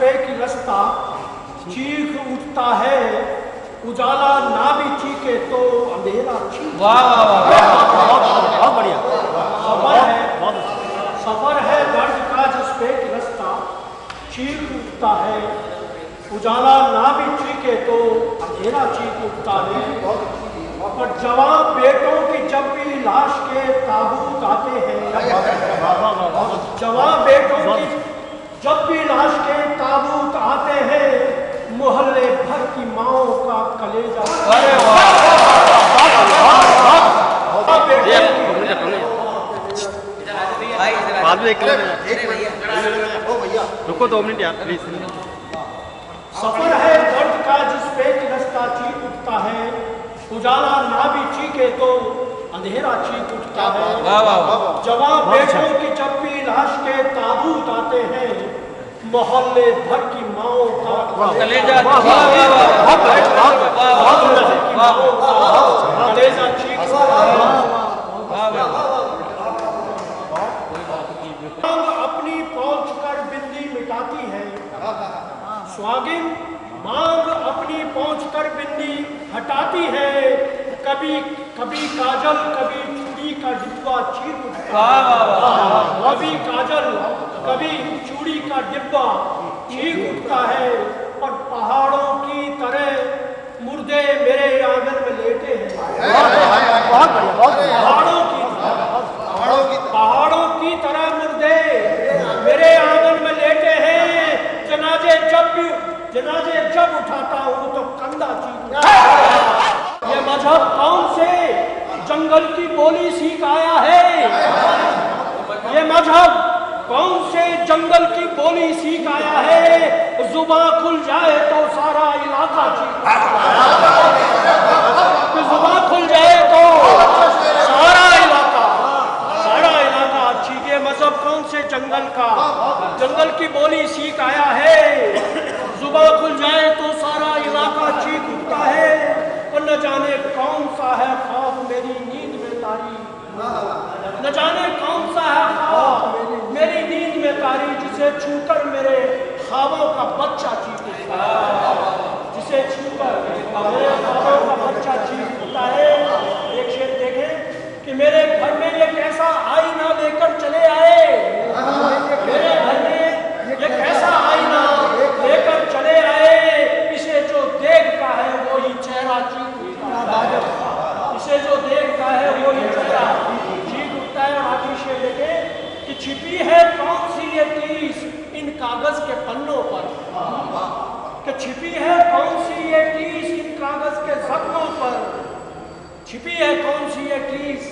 पे की रास्ता चीख उठता है, उजाला ना भी चीखे तो अंधेरा चीख। वाह वाह वाह, बहुत बढ़िया। सफर है दर्द का जिस पे की रास्ता चीख उठता है, उजाला ना भी चीखे तो अंधेरा चीख उठता है। और जवान बेटों की जब भी लाश के ताबूत आते हैं, जवान बेटों की जब भी लाश के ताबूत आते हैं, मोहल्ले भर की माओ का कलेजा। अरे बाद में रुको 2 मिनट यार प्लीज। सफर है दर्द का जिस पे की रास्ता चीख उठता है, उजाला ना भी चीखे तो अंधेरा चीख उठता है। जवान बेटों की जब भी लाश के ताबूत आते हैं, मोहल्ले भर की माओ का कलेजा चीख अपनी पहुंच कर बिंदी मिटाती है, स्वागिन मांग अपनी पहुंच कर बिंदी हटाती है। कभी कभी काजल कभी चूड़ी का डिब्बा चीर उठता है, कभी काजल कभी चूड़ी का डिब्बा चीर उठता है। और पहाड़ों की तरह मुर्दे मेरे आंगन में लेटे हैं, पहाड़ों की तरह मुर्दे मेरे आंगन में लेटे हैं। जनाजे जब उठाता हूँ तो कंधा चीरता है। ये मजहब कौन से जंगल की बोली सीख आया है? ये मजहब कौन से जंगल की बोली सीख आया है? जुबान खुल जाए तो सारा इलाका चीखता है, जुबान खुल जाए तो सारा इलाका चीखे। मजहब कौन से जंगल की बोली सीख आया है? जुबान खुल जाए तो सारा इलाका चीख उठता है। और न जाने कौन सा है ख्वाब मेरी नींद में तारी, न जाने कौन सा है ख्वाब मेरी नींद में तारी, जिसे छूकर मेरे ख्वाबों का बच्चा चीख उठता है, जिसे छूकर मेरे ख्वाबों का बच्चा चीख उठता है। एक शेर देखें कि मेरे घर में ये कैसा आईना लेकर चले आए, मेरे घर में ये कैसा आईना लेकर चले आए, इसे जो देखता है वो ही चेहरा चीख उठता है, इसे जो देखता है वो ही चेहरा चीख उठता है। आखिर शेर देखे कि छिपी है कौन सी ये टीस इन कागज के पन्नों पर, कि छिपी है कौन सी ये टीस इन कागज के जख्मों पर, छिपी है कौन सी ये टीस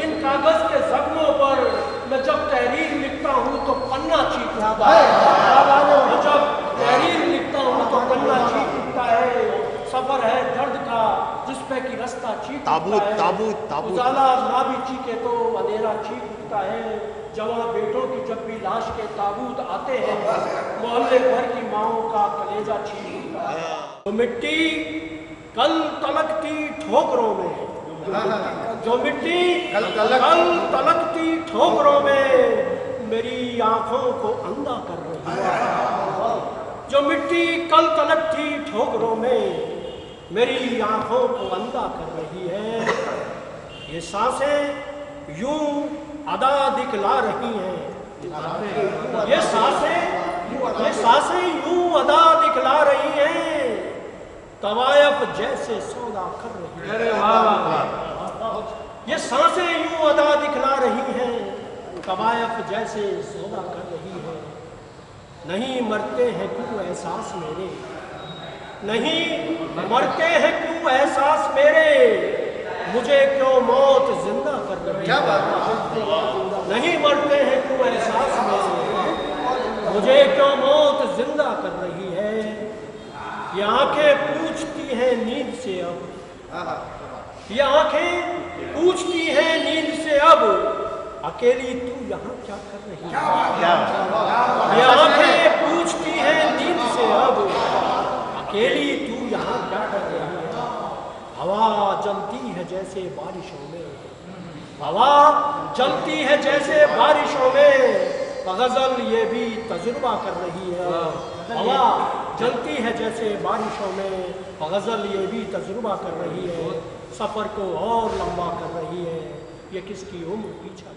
इन कागज के जख्मों पर। मैं जब तहरीर लिखता हूँ तो पन्ना चीख उठता है, मैं जब तहरीर लिखता हूँ तो पन्ना चीख उठता है। सफर है दर्द का जिस पे की रास्ता चीख उठता है, उजाला ना भी चीखे तो अंधेरा चीख उठता है। जवान बेटों की जब भी लाश के ताबूत आते हैं, मोहल्ले भर की माओ का कलेजा चीख उठता है। तो मिट्टी कल तलकती ठोकरों में, जो मिट्टी कल तलकती ठोकरों में मेरी आंखों को अंधा कर रही है, जो मिट्टी कल तलकती ठोकरों में मेरी आंखों को अंधा कर रही है। ये सांसें यूं अदा दिखला रही हैं, ये सांसें यूं अदा दिखला रही हैं, तवायफ जैसे सौदा कर रही है। ये सांसें यूं अदा दिखला रही हैं, तवायफ जैसे सौदा कर रही है। नहीं मरते हैं क्यों एहसास मेरे, नहीं मरते हैं क्यों एहसास मेरे, मुझे क्यों मौत जिंदा कर रही है। नहीं मरते हैं क्यों एहसास मेरे, मुझे क्यों मौत जिंदा कर रही है। ये आंखें पूछती हैं नींद से अब, ये आंखें पूछती हैं नींद से अब, अकेली तू यहाँ क्या कर रही है। ये आंखें पूछती हैं नींद से अब, अकेली तू यहाँ क्या कर रही है। हवा जलती है जैसे बारिशों में, हवा जलती है जैसे बारिशों में, गज़ल ये भी तजुर्बा कर रही है, हवा जलती है जैसे बारिशों में, गज़ल ये भी तजुर्बा कर रही है, सफ़र को और लंबा कर रही है, ये किसकी उम्र पीछा